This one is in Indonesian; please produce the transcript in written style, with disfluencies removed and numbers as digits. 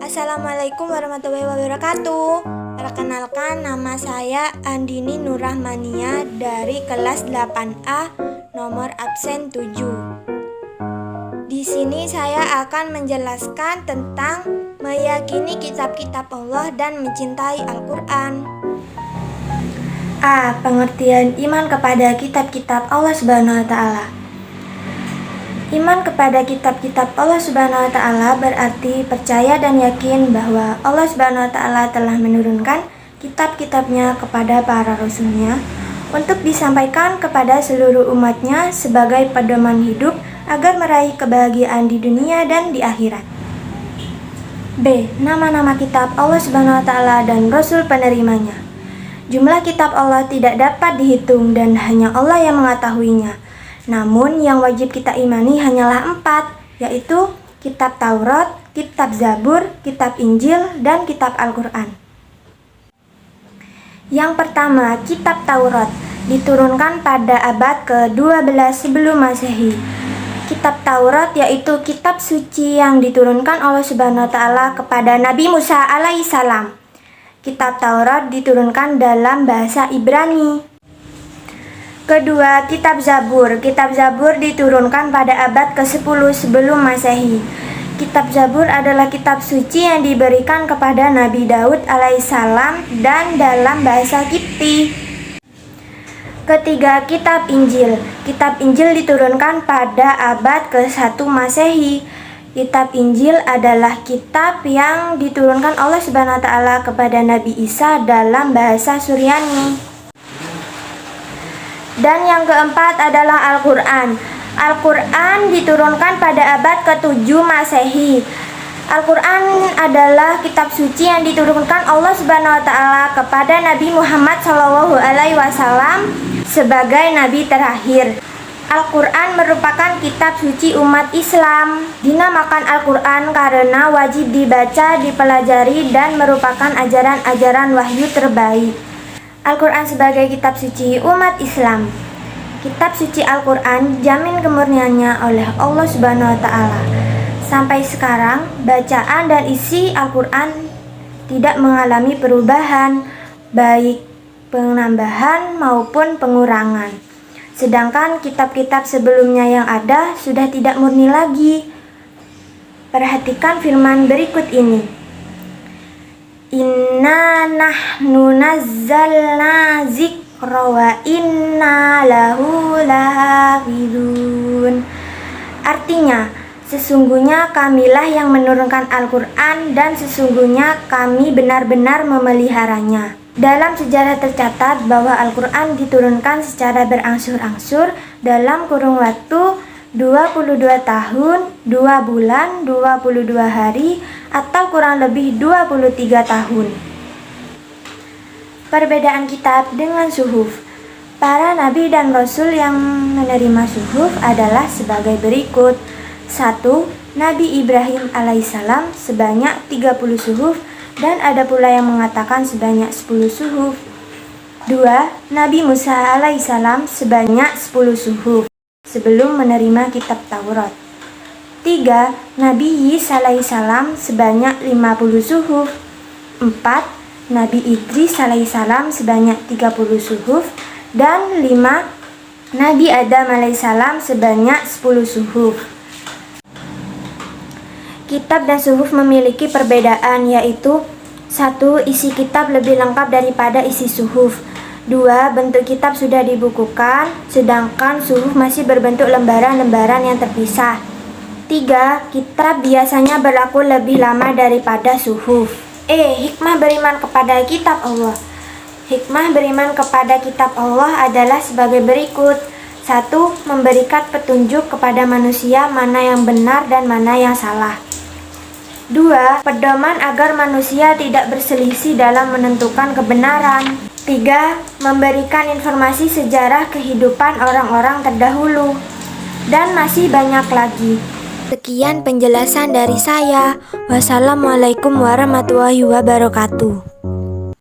Assalamualaikum warahmatullahi wabarakatuh. Perkenalkan, nama saya Andini Nurrahmania dari kelas 8A, nomor absen 7. Di sini saya akan menjelaskan tentang meyakini kitab-kitab Allah dan mencintai Al-Quran. A. Pengertian iman kepada kitab-kitab Allah Subhanahu wa Ta'ala. Iman kepada kitab-kitab Allah Subhanahu wa Ta'ala berarti percaya dan yakin bahwa Allah Subhanahu wa Ta'ala telah menurunkan kitab-kitabnya kepada para rasulnya untuk disampaikan kepada seluruh umatnya sebagai pedoman hidup agar meraih kebahagiaan di dunia dan di akhirat. B. Nama-nama kitab Allah Subhanahu wa Ta'ala dan Rasul penerimanya. Jumlah kitab Allah tidak dapat dihitung dan hanya Allah yang mengetahuinya. Namun yang wajib kita imani hanyalah 4, yaitu kitab Taurat, kitab Zabur, kitab Injil, dan kitab Al-Quran. Yang pertama, kitab Taurat diturunkan pada abad ke-12 sebelum Masehi. Kitab Taurat yaitu kitab suci yang diturunkan Allah Subhanahu wa Ta'ala kepada Nabi Musa alaihissalam. Kitab Taurat diturunkan dalam bahasa Ibrani. Kedua, kitab Zabur. Kitab Zabur diturunkan pada abad ke-10 sebelum Masehi. Kitab Zabur adalah kitab suci yang diberikan kepada Nabi Daud alaihissalam dan dalam bahasa Kipti. Ketiga, kitab Injil. Kitab Injil diturunkan pada abad ke-1 Masehi. Kitab Injil adalah kitab yang diturunkan Allah Subhanahu wa Ta'ala kepada Nabi Isa dalam bahasa Suryani. Dan yang keempat adalah Al-Quran. Al-Quran diturunkan pada abad ke-7 Masehi. Al-Quran adalah kitab suci yang diturunkan Allah Subhanahu wa Ta'ala kepada Nabi Muhammad SAW sebagai nabi terakhir. Al-Quran merupakan kitab suci umat Islam. Dinamakan Al-Quran karena wajib dibaca, dipelajari, dan merupakan ajaran-ajaran wahyu terbaik. Al-Quran sebagai kitab suci umat Islam. Kitab suci Al-Quran dijamin kemurniannya oleh Allah Subhanahu wa Ta'ala. Sampai sekarang, bacaan dan isi Al-Quran tidak mengalami perubahan, baik penambahan maupun pengurangan. Sedangkan kitab-kitab sebelumnya yang ada sudah tidak murni lagi. Perhatikan firman berikut ini. Inna nahnu nazzalna dzikra wa inna lahu lahafizun. Artinya, sesungguhnya kamilah yang menurunkan Al-Quran dan sesungguhnya kami benar-benar memeliharanya. Dalam sejarah tercatat bahwa Al-Quran diturunkan secara berangsur-angsur dalam kurun waktu 22 tahun, 2 bulan, 22 hari, atau kurang lebih 23 tahun. Perbedaan kitab dengan suhuf. Para nabi dan rasul yang menerima suhuf adalah sebagai berikut. 1. Nabi Ibrahim alaihissalam sebanyak 30 suhuf dan ada pula yang mengatakan sebanyak 10 suhuf. 2. Nabi Musa alaihissalam sebanyak 10 suhuf sebelum menerima kitab Taurat. 3. Nabi Isa alaihissalam sebanyak 50 suhuf. 4. Nabi Idris alaihissalam sebanyak 30 suhuf. Dan 5. Nabi Adam alaihissalam sebanyak 10 suhuf. Kitab dan suhuf memiliki perbedaan, yaitu 1. Isi kitab lebih lengkap daripada isi suhuf. 2. Bentuk kitab sudah dibukukan, sedangkan suhuf masih berbentuk lembaran-lembaran yang terpisah. 3. Kitab biasanya berlaku lebih lama daripada suhuf. Hikmah beriman kepada kitab Allah. Hikmah beriman kepada kitab Allah adalah sebagai berikut. 1. Memberikan petunjuk kepada manusia mana yang benar dan mana yang salah. 2. Pedoman agar manusia tidak berselisih dalam menentukan kebenaran. 3. Memberikan informasi sejarah kehidupan orang-orang terdahulu. Dan masih banyak lagi. Sekian penjelasan dari saya. Wassalamualaikum warahmatullahi wabarakatuh.